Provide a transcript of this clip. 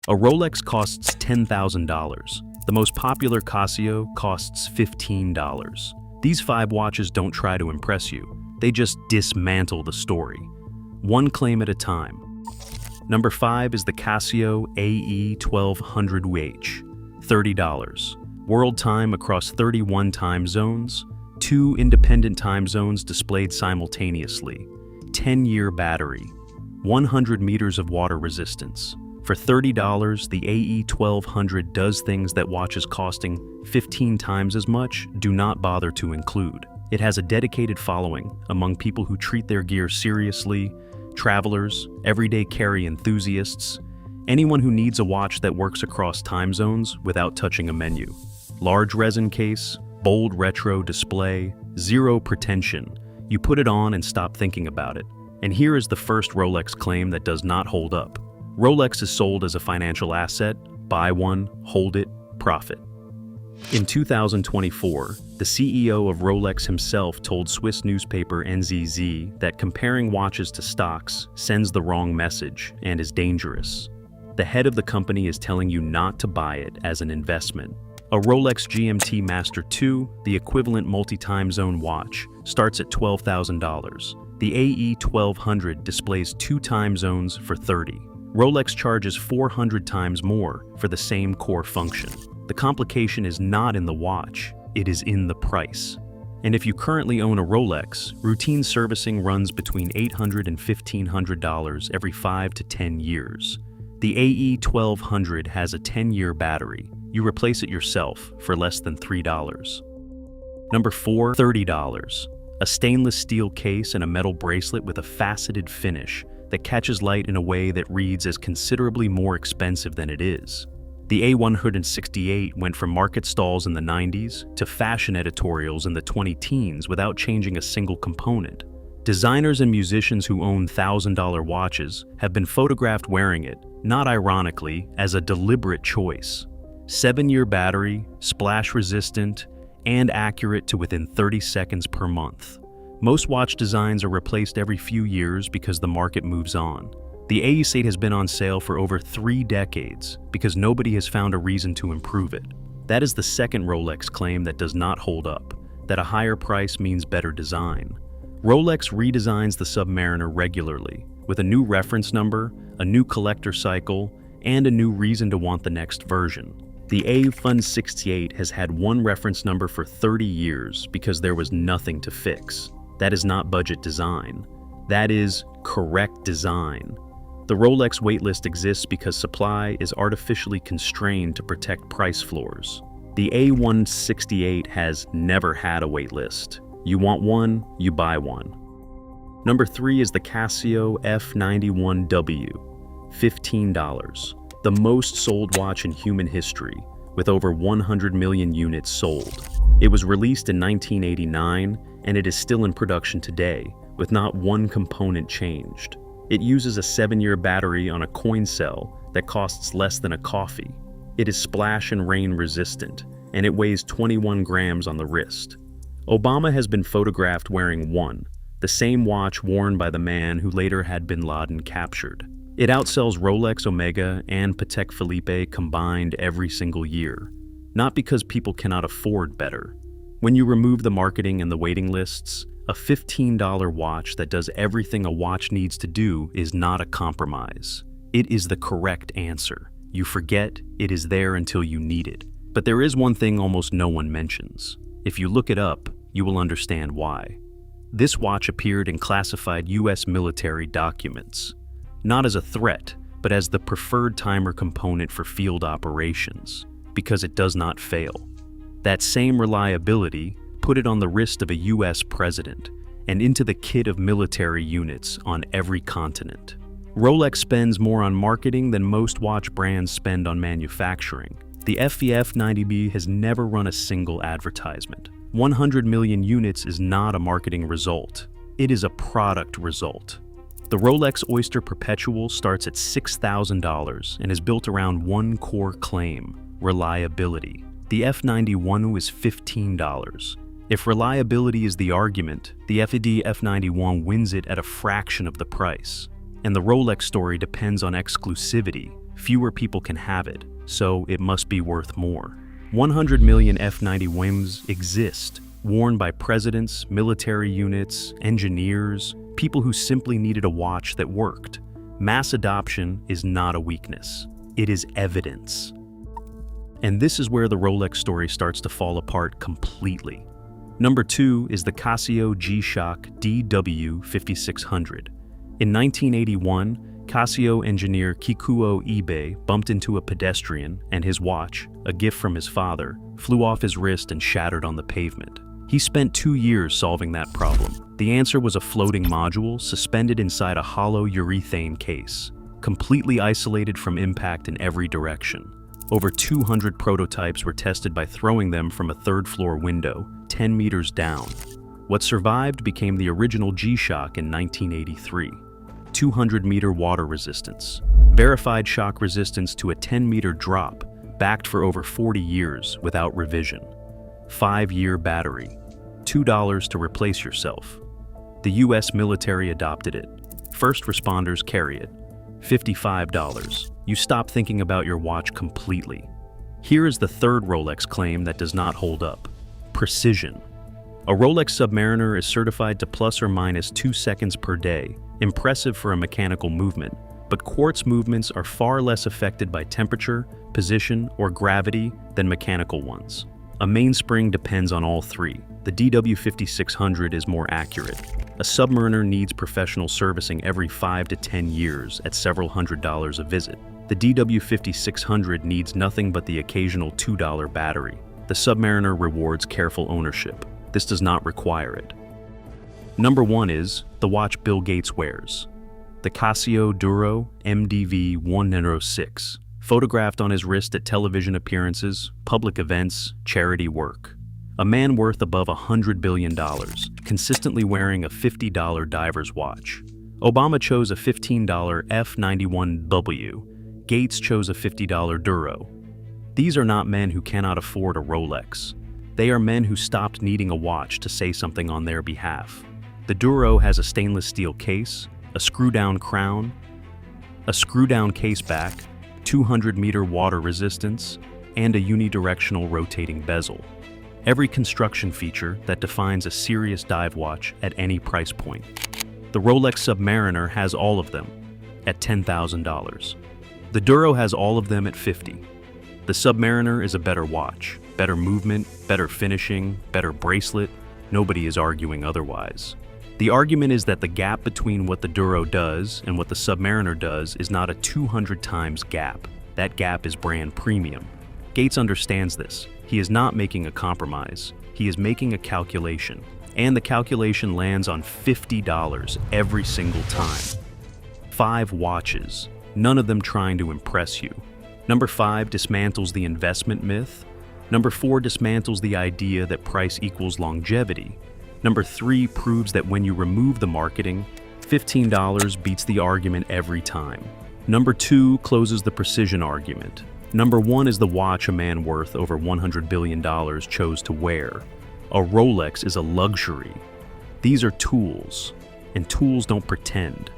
A Rolex costs $10,000. The most popular Casio costs $15. These 5 watches don't try to impress you. They just dismantle the story. One claim at a time. Number 5 is the Casio AE1200W, $30. World time across 31 time zones, 2 independent time zones displayed simultaneously, 10-year battery, 100 meters of water resistance. For $30, the AE1200 does things that watches costing 15 times as much do not bother to include. It has a dedicated following among people who treat their gear seriously, travelers, everyday carry enthusiasts, anyone who needs a watch that works across time zones without touching a menu. Large resin case, bold retro display, zero pretension. You put it on and stop thinking about it. And here is the first Rolex claim that does not hold up. Rolex is sold as a financial asset. Buy one, hold it, profit. In 2024, the CEO of Rolex himself told Swiss newspaper NZZ that comparing watches to stocks sends the wrong message and is dangerous. The head of the company is telling you not to buy it as an investment. A Rolex GMT-Master II, the equivalent multi-time zone watch, starts at $12,000. The AE1200 displays 2 time zones for $30. Rolex charges 400 times more for the same core function. The complication is not in the watch, it is in the price. And if you currently own a Rolex, routine servicing runs between $800 and $1,500 every 5 to 10 years. The AE1200 has a 10-year battery. You replace it yourself for less than $3. Number 4, $30. A stainless steel case and a metal bracelet with a faceted finish that catches light in a way that reads as considerably more expensive than it is. The A168 went from market stalls in the 90s to fashion editorials in the 20-teens without changing a single component. Designers and musicians who own $1,000 watches have been photographed wearing it, not ironically, as a deliberate choice. 7-year battery, splash-resistant, and accurate to within 30 seconds per month. Most watch designs are replaced every few years because the market moves on. The AE8 has been on sale for over 3 decades because nobody has found a reason to improve it. That is the second Rolex claim that does not hold up, that a higher price means better design. Rolex redesigns the Submariner regularly, with a new reference number, a new collector cycle, and a new reason to want the next version. The A168 has had one reference number for 30 years because there was nothing to fix. That is not budget design. That is correct design. The Rolex waitlist exists because supply is artificially constrained to protect price floors. The A168 has never had a waitlist. You want one, you buy one. Number 3 is the Casio F91W, $15. The most sold watch in human history, with over 100 million units sold. It was released in 1989, and it is still in production today, with not one component changed. It uses a 7-year battery on a coin cell that costs less than a coffee. It is splash and rain resistant, and it weighs 21 grams on the wrist. Obama has been photographed wearing one, the same watch worn by the man who later had bin Laden captured. It outsells Rolex Omega and Patek Philippe combined every single year, not because people cannot afford better. When you remove the marketing and the waiting lists, a $15 watch that does everything a watch needs to do is not a compromise. It is the correct answer. You forget it is there until you need it. But there is one thing almost no one mentions. If you look it up, you will understand why. This watch appeared in classified US military documents, not as a threat, but as the preferred timer component for field operations, because it does not fail. That same reliability put it on the wrist of a US president and into the kit of military units on every continent. Rolex spends more on marketing than most watch brands spend on manufacturing. The F90B has never run a single advertisement. 100 million units is not a marketing result. It is a product result. The Rolex Oyster Perpetual starts at $6,000 and is built around one core claim: reliability. The F91 is $15. If reliability is the argument, the F91 wins it at a fraction of the price. And the Rolex story depends on exclusivity, fewer people can have it, so it must be worth more. 100 million F91s exist, worn by presidents, military units, engineers, people who simply needed a watch that worked. Mass adoption is not a weakness. It is evidence. And this is where the Rolex story starts to fall apart completely. Number 2 is the Casio G-Shock DW5600. In 1981, Casio engineer Kikuo Ibe bumped into a pedestrian, and his watch, a gift from his father, flew off his wrist and shattered on the pavement. He spent 2 years solving that problem. The answer was a floating module suspended inside a hollow urethane case, completely isolated from impact in every direction. Over 200 prototypes were tested by throwing them from a third-floor window, 10 meters down. What survived became the original G-Shock in 1983. 200-meter water resistance, verified shock resistance to a 10-meter drop, backed for over 40 years without revision. 5-year battery, $2 to replace yourself. The US military adopted it. First responders carry it. $55. You stop thinking about your watch completely. Here is the third Rolex claim that does not hold up. Precision. A Rolex Submariner is certified to plus or minus 2 seconds per day, impressive for a mechanical movement, but quartz movements are far less affected by temperature, position, or gravity than mechanical ones. A mainspring depends on all three. The DW5600 is more accurate. A Submariner needs professional servicing every 5 to 10 years at several $100s a visit. The DW5600 needs nothing but the occasional $2 battery. The Submariner rewards careful ownership. This does not require it. Number 1 is the watch Bill Gates wears. The Casio Duro MDV-106, photographed on his wrist at television appearances, public events, charity work. A man worth above $100 billion, consistently wearing a $50 diver's watch. Obama chose a $15 F91W. Gates chose a $50 Duro. These are not men who cannot afford a Rolex. They are men who stopped needing a watch to say something on their behalf. The Duro has a stainless steel case, a screw-down crown, a screw-down case back, 200-meter water resistance, and a unidirectional rotating bezel. Every construction feature that defines a serious dive watch at any price point. The Rolex Submariner has all of them at $10,000. The Duro has all of them at $50,000. The Submariner is a better watch, better movement, better finishing, better bracelet. Nobody is arguing otherwise. The argument is that the gap between what the Duro does and what the Submariner does is not a 200 times gap. That gap is brand premium. Gates understands this. He is not making a compromise. He is making a calculation. And the calculation lands on $50 every single time. 5 watches, none of them trying to impress you. Number 5 dismantles the investment myth. Number 4 dismantles the idea that price equals longevity. Number 3 proves that when you remove the marketing, $15 beats the argument every time. Number 2 closes the precision argument. Number 1 is the watch a man worth over $100 billion chose to wear. A Rolex is a luxury. These are tools, and tools don't pretend.